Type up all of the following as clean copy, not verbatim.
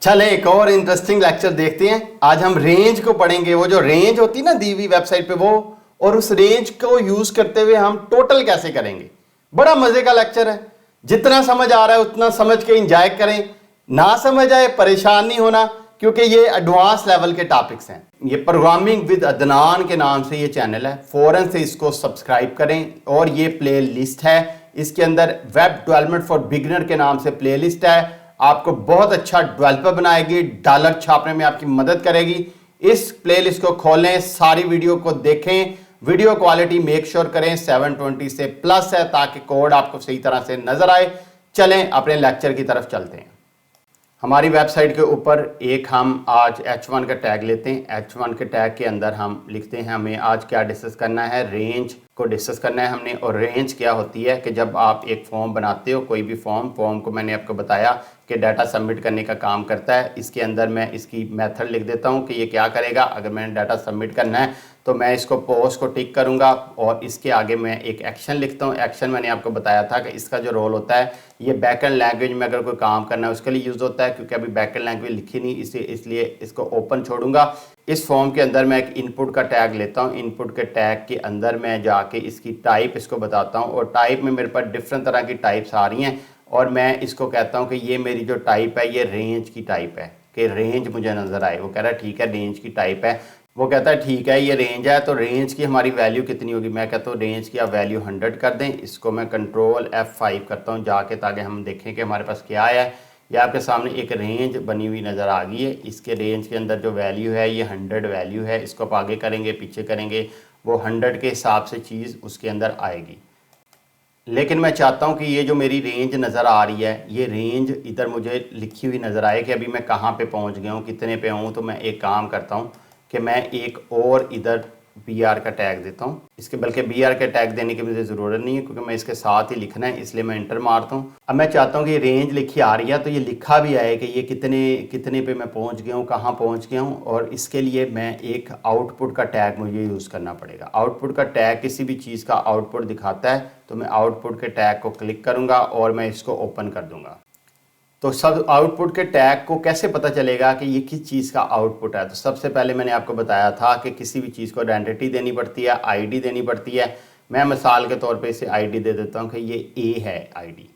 चले एक और इंटरेस्टिंग लेक्चर देखते हैं। आज हम रेंज को पढ़ेंगे। वो जो रेंज होती है ना दी हुई वेबसाइट पे, वो और उस रेंज को यूज करते हुए हम टोटल कैसे करेंगे। बड़ा मजे का लेक्चर है। जितना समझ आ रहा है उतना समझ के इंजॉय करें, ना समझ आए परेशान नहीं होना, क्योंकि ये एडवांस लेवल के टॉपिक्स हैं। ये प्रोग्रामिंग विद अदनान के नाम से ये चैनल है, फौरन से इसको सब्सक्राइब करें। और ये प्ले लिस्ट है, इसके अंदर वेब डेवलपमेंट फॉर बिगिनर के नाम से प्ले लिस्ट है। आपको बहुत अच्छा डेवलपर बनाएगी, डॉलर छापने में आपकी मदद करेगी। इस प्लेलिस्ट को खोलें, सारी वीडियो को देखें, वीडियो क्वालिटी मेक श्योर करें 720 से प्लस है, ताकि कोड आपको सही तरह से नजर आए। चलें अपने लेक्चर की तरफ चलते हैं। हमारी वेबसाइट के ऊपर एक हम आज H1 का टैग लेते हैं। H1 के टैग के अंदर हम लिखते हैं हमें आज क्या डिस्कस करना है, रेंज को डिस्कस करना है हमने। और रेंज क्या होती है कि जब आप एक फॉर्म बनाते हो, कोई भी फॉर्म को मैंने आपको बताया कि डाटा सबमिट करने का काम करता है। इसके अंदर मैं इसकी मेथड लिख देता हूं कि ये क्या करेगा। अगर मैंने डाटा सबमिट करना है तो मैं इसको पोस्ट को टिक करूंगा और इसके आगे मैं एक एक्शन लिखता हूं। एक्शन मैंने आपको बताया था कि इसका जो रोल होता है, ये बैकएंड लैंग्वेज में अगर कोई काम करना है उसके लिए यूज़ होता है, क्योंकि अभी बैकएंड लैंग्वेज लिखी नहीं, इसलिए इसको ओपन छोड़ूंगा। इस फॉर्म के अंदर मैं एक इनपुट का टैग लेता हूं। इनपुट के टैग के अंदर मैं जाके इसकी टाइप इसको बताता हूं, और टाइप में मेरे पास डिफरेंट तरह की टाइप्स आ रही हैं। और मैं इसको कहता हूं कि ये मेरी जो टाइप है ये रेंज की टाइप है, कि रेंज मुझे नज़र आए। वो कह रहा है ठीक है रेंज की टाइप है। वो कहता है ठीक है ये रेंज है, तो रेंज की हमारी वैल्यू कितनी होगी। मैं कहता हूँ रेंज की आप वैल्यू 100 कर दें। इसको मैं कंट्रोल F5 करता हूँ जाके, ताकि हम देखें कि हमारे पास क्या है। ये आपके सामने एक रेंज बनी हुई नज़र आ गई है। इसके रेंज के अंदर जो वैल्यू है ये 100 वैल्यू है। इसको आप आगे करेंगे पीछे करेंगे, वो 100 के हिसाब से चीज़ उसके अंदर आएगी। लेकिन मैं चाहता हूं कि ये जो मेरी रेंज नज़र आ रही है, ये रेंज इधर मुझे लिखी हुई नज़र आए कि अभी मैं कहाँ पे पहुंच गया हूँ, कितने पे हूँ। तो मैं एक काम करता हूँ कि मैं एक और इधर BR का टैग देता हूँ। इसके बल्कि BR के टैग देने की मुझे ज़रूरत नहीं है, क्योंकि मैं इसके साथ ही लिखना है, इसलिए मैं इंटर मारता हूँ। अब मैं चाहता हूँ कि रेंज लिखी आ रही है, तो ये लिखा भी आए कि ये कितने पे मैं पहुँच गया हूँ, कहाँ पहुँच गया हूँ। और इसके लिए मैं एक आउटपुट का टैग मुझे यूज़ करना पड़ेगा। आउटपुट का टैग किसी भी चीज़ का आउटपुट दिखाता है, तो मैं आउटपुट के टैग को क्लिक करूँगा और मैं इसको ओपन कर दूँगा। तो सब आउटपुट के टैग को कैसे पता चलेगा कि ये किस चीज़ का आउटपुट है। तो सबसे पहले मैंने आपको बताया था कि किसी भी चीज़ को आइडेंटिटी देनी पड़ती है, आईडी देनी पड़ती है। मैं मिसाल के तौर पे इसे आईडी दे देता हूँ कि ये ए है आईडी,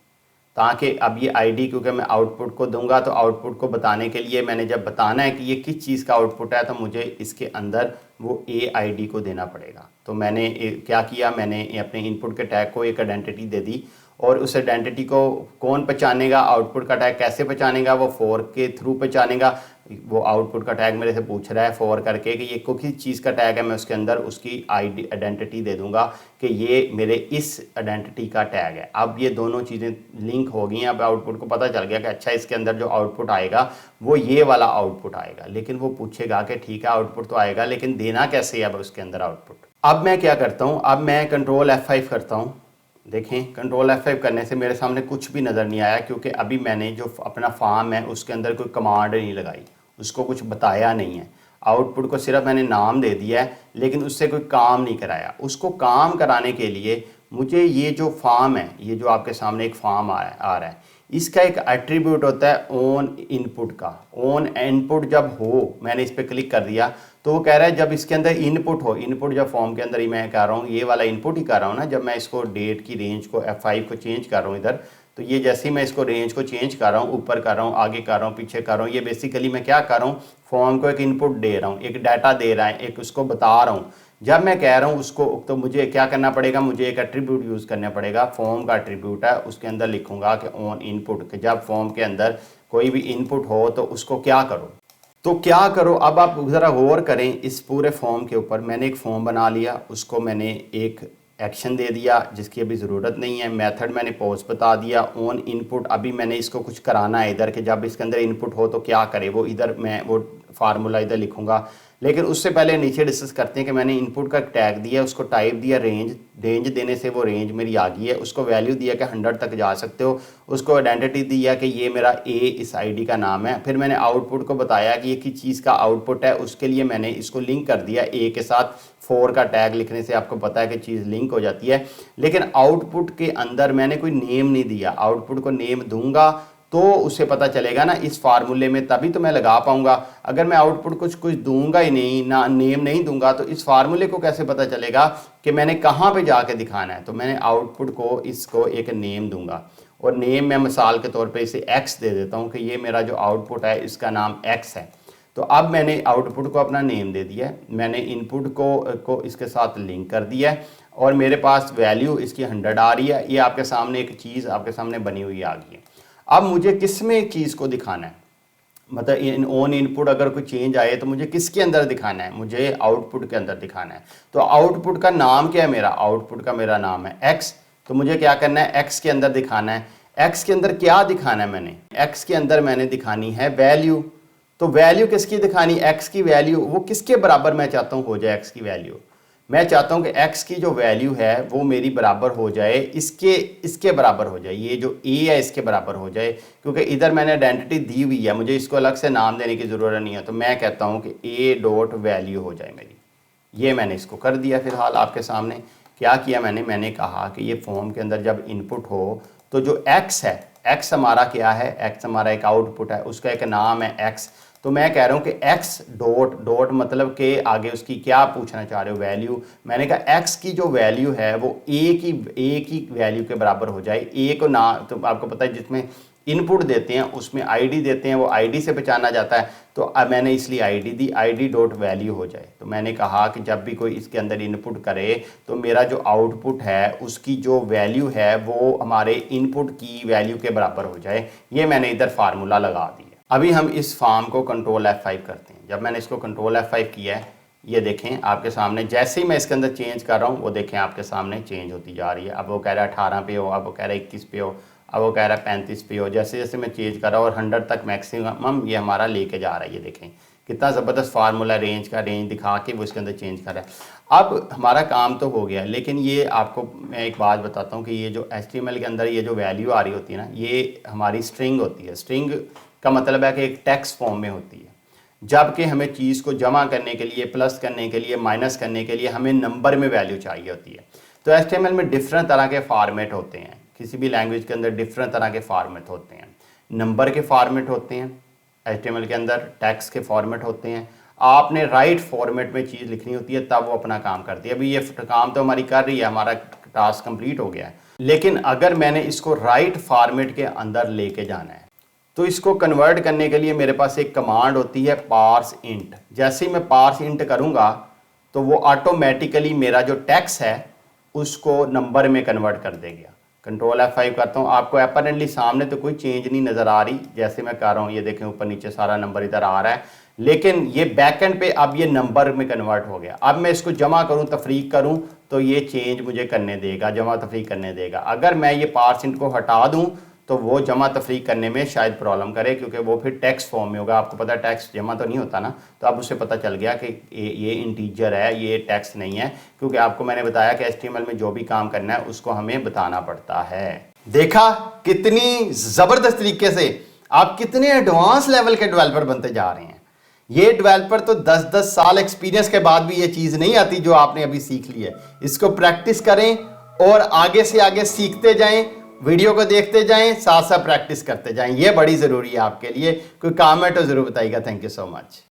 ताकि अब ये आईडी क्योंकि मैं आउटपुट को दूंगा, तो आउटपुट को बताने के लिए मैंने जब बताना है कि ये किस चीज़ का आउटपुट है, तो मुझे इसके अंदर वो ए आईडी को देना पड़ेगा। तो मैंने क्या किया, मैंने अपने इनपुट के टैग को एक आइडेंटिटी दे दी। और उस आइडेंटिटी को कौन पहचानेगा, आउटपुट का टैग कैसे पहचानेगा, वो फॉर के थ्रू पहचानेगा। वो आउटपुट का टैग मेरे से पूछ रहा है फॉर करके कि ये किस चीज़ का टैग है, मैं उसके अंदर उसकी आइडेंटिटी दे दूंगा कि ये मेरे इस आइडेंटिटी का टैग है। अब ये दोनों चीज़ें लिंक हो गई हैं। अब आउटपुट को पता चल गया कि अच्छा इसके अंदर जो आउटपुट आएगा वो ये वाला आउटपुट आएगा। लेकिन वो पूछेगा कि ठीक है आउटपुट तो आएगा, लेकिन देना कैसे है अब उसके अंदर आउटपुट। अब मैं क्या करता हूँ, अब मैं कंट्रोल F5 करता हूँ। देखें कंट्रोल F5 करने से मेरे सामने कुछ भी नज़र नहीं आया, क्योंकि अभी मैंने जो अपना फॉर्म है उसके अंदर कोई कमांड नहीं लगाई, उसको कुछ बताया नहीं है। आउटपुट को सिर्फ मैंने नाम दे दिया है, लेकिन उससे कोई काम नहीं कराया। उसको काम कराने के लिए मुझे ये जो फॉर्म है, ये जो आपके सामने एक फॉर्म आ रहा है, इसका एक एट्रीब्यूट होता है ऑन इनपुट का। ऑन इनपुट जब हो, मैंने इस पर क्लिक कर दिया तो वो कह रहा है जब इसके अंदर इनपुट हो। इनपुट जब फॉर्म के अंदर ही मैं कर रहा हूँ, ये वाला इनपुट ही कर रहा हूँ ना। जब मैं इसको डेट की रेंज को F5 को चेंज कर रहा हूँ इधर, तो ये जैसे ही मैं इसको रेंज को चेंज कर रहा हूँ, ऊपर कर रहा हूँ, आगे कर रहा हूँ, पीछे कर रहा हूँ, ये बेसिकली मैं क्या कर रहा हूँ, फॉर्म को एक इनपुट दे रहा हूँ, एक डाटा दे रहा है, एक उसको बता रहा हूँ। जब मैं कह रहा हूँ उसको, तो मुझे क्या करना पड़ेगा, मुझे एक एट्रीब्यूट यूज़ करना पड़ेगा। फॉर्म का एट्रीब्यूट है, उसके अंदर लिखूंगा कि ऑन इनपुट, कि जब फॉर्म के अंदर कोई भी इनपुट हो तो उसको क्या करो। तो क्या करो, अब आप ज़रा गौर करें इस पूरे फॉर्म के ऊपर। मैंने एक फॉर्म बना लिया, उसको मैंने एक एक्शन दे दिया जिसकी अभी ज़रूरत नहीं है। मेथड मैंने पोस्ट बता दिया। ऑन इनपुट अभी मैंने इसको कुछ कराना है इधर, कि जब इसके अंदर इनपुट हो तो क्या करे वो। इधर मैं वो फार्मूला इधर लिखूंगा। लेकिन उससे पहले नीचे डिस्कस करते हैं कि मैंने इनपुट का टैग दिया, उसको टाइप दिया रेंज। रेंज देने से वो रेंज मेरी आ गई है। उसको वैल्यू दिया कि 100 तक जा सकते हो। उसको आइडेंटिटी दिया कि ये मेरा ए इस आईडी का नाम है। फिर मैंने आउटपुट को बताया कि ये किस चीज़ का आउटपुट है। उसके लिए मैंने इसको लिंक कर दिया ए के साथ। फॉर का टैग लिखने से आपको पता है कि चीज़ लिंक हो जाती है। लेकिन आउटपुट के अंदर मैंने कोई नेम नहीं दिया। आउटपुट को नेम दूंगा तो उससे पता चलेगा ना इस फार्मूले में, तभी तो मैं लगा पाऊंगा। अगर मैं आउटपुट कुछ दूंगा ही नहीं, ना नेम नहीं दूंगा, तो इस फार्मूले को कैसे पता चलेगा कि मैंने कहाँ पे जाके दिखाना है। तो मैंने आउटपुट को इसको एक नेम दूंगा, और नेम मैं मिसाल के तौर पे इसे x दे देता हूँ कि ये मेरा जो आउटपुट है इसका नाम x है। तो अब मैंने आउटपुट को अपना नेम दे दिया है, मैंने इनपुट को इसके साथ लिंक कर दिया है, और मेरे पास वैल्यू इसकी 100 आ रही है। ये आपके सामने एक चीज़ आपके सामने बनी हुई आ गई है। अब मुझे किस में एक चीज़ को दिखाना है, मतलब ऑन इनपुट अगर कोई चेंज आए तो मुझे किसके अंदर दिखाना है, मुझे आउटपुट के अंदर दिखाना है। तो आउटपुट का नाम क्या है मेरा, आउटपुट का मेरा नाम है x। तो मुझे क्या करना है, x के अंदर दिखाना है। x के अंदर क्या दिखाना है, मैंने x के अंदर मैंने दिखानी है वैल्यू। तो वैल्यू किसकी दिखानी, x की वैल्यू, वो किसके बराबर मैं चाहता हूँ हो जाए x की वैल्यू। मैं चाहता हूं कि x की जो वैल्यू है वो मेरी बराबर हो जाए, इसके बराबर हो जाए, ये जो a है इसके बराबर हो जाए, क्योंकि इधर मैंने आइडेंटिटी दी हुई है, मुझे इसको अलग से नाम देने की ज़रूरत नहीं है। तो मैं कहता हूं कि a डॉट वैल्यू हो जाए मेरी। ये मैंने इसको कर दिया। फिलहाल आपके सामने क्या किया मैंने कहा कि ये फॉर्म के अंदर जब इनपुट हो तो जो x है, x हमारा क्या है, x हमारा एक आउटपुट है, उसका एक नाम है x। तो मैं कह रहा हूं कि x डॉट मतलब कि आगे उसकी क्या पूछना चाह रहे हो, वैल्यू। मैंने कहा x की जो वैल्यू है वो a की वैल्यू के बराबर हो जाए। a को ना, तो आपको पता है जिसमें इनपुट देते हैं उसमें id देते हैं, वो id से पहचाना जाता है। तो अब मैंने इसलिए id दी, id डॉट वैल्यू हो जाए। तो मैंने कहा कि जब भी कोई इसके अंदर इनपुट करे तो मेरा जो आउटपुट है उसकी जो वैल्यू है वो हमारे इनपुट की वैल्यू के बराबर हो जाए। ये मैंने इधर फार्मूला लगा दिया। अभी हम इस फॉर्म को कंट्रोल F5 करते हैं। जब मैंने इसको कंट्रोल F5 किया है, ये देखें आपके सामने, जैसे ही मैं इसके अंदर चेंज कर रहा हूँ वो देखें आपके सामने चेंज होती जा रही है। अब वो कह रहा है 18 पे हो, अब वो कह रहा है 21 पे हो, अब वो कह रहा है 35 पे हो। जैसे जैसे मैं चेंज कर रहा हूँ और 100 तक मैक्सिमम ये हमारा लेके जा रहा है। ये देखें कितना ज़बरदस्त फार्मूला, रेंज का रेंज दिखा के वो इसके अंदर चेंज कर रहा है। अब हमारा काम तो हो गया, लेकिन ये आपको मैं एक बात बताता हूँ कि ये जो HTML के अंदर ये जो वैल्यू आ रही होती है ना, ये हमारी स्ट्रिंग होती है। स्ट्रिंग का मतलब है कि एक टेक्स्ट फॉर्म में होती है, जबकि हमें चीज़ को जमा करने के लिए, प्लस करने के लिए, माइनस करने के लिए हमें नंबर में वैल्यू चाहिए होती है। तो HTML में डिफरेंट तरह के फॉर्मेट होते हैं, किसी भी लैंग्वेज के अंदर डिफरेंट तरह के फॉर्मेट होते हैं। नंबर के फॉर्मेट होते हैं HTML के अंदर, टेक्स्ट के फॉर्मेट होते हैं। आपने राइट फॉर्मेट में चीज़ लिखनी होती है, तब वो अपना काम करती है। अभी ये काम तो हमारी कर रही है, हमारा टास्क कंप्लीट हो गया है। लेकिन अगर मैंने इसको राइट फॉर्मेट के अंदर लेके जाना है तो इसको कन्वर्ट करने के लिए मेरे पास एक कमांड होती है पार्स इंट। जैसे ही मैं पार्स इंट करूंगा तो वो ऑटोमेटिकली मेरा जो टेक्स्ट है उसको नंबर में कन्वर्ट कर देगा। कंट्रोल F5 करता हूँ, आपको अपरेंटली सामने तो कोई चेंज नहीं नज़र आ रही जैसे मैं कर रहा हूँ। ये देखें ऊपर नीचे सारा नंबर इधर आ रहा है, लेकिन ये बैकएंड पे अब ये नंबर में कन्वर्ट हो गया। अब मैं इसको जमा करूँ, तफरीक करूँ, तो ये चेंज मुझे करने देगा, जमा तफरीक करने देगा। अगर मैं ये पार्स इंट को हटा दूँ तो वो जमा तफरीक करने में शायद प्रॉब्लम करे, क्योंकि वो फिर टेक्स्ट फॉर्म में होगा। आपको पता है टेक्स्ट जमा तो नहीं होता ना, तो अब उससे पता चल गया कि ये इंटीजर है, ये टेक्स्ट नहीं है, क्योंकि आपको मैंने बताया कि HTML में जो भी काम करना है उसको हमें बताना पड़ता है। देखा कितनी ज़बरदस्त तरीके से आप कितने एडवांस लेवल के डेवलपर बनते जा रहे हैं। ये डेवलपर तो 10-10 साल एक्सपीरियंस के बाद भी ये चीज़ नहीं आती जो आपने अभी सीख ली है। इसको प्रैक्टिस करें और आगे से आगे सीखते जाएं, वीडियो को देखते जाएं, साथ साथ प्रैक्टिस करते जाएं। ये बड़ी ज़रूरी है आपके लिए। कोई काम है तो ज़रूर बताइएगा। Thank you so much.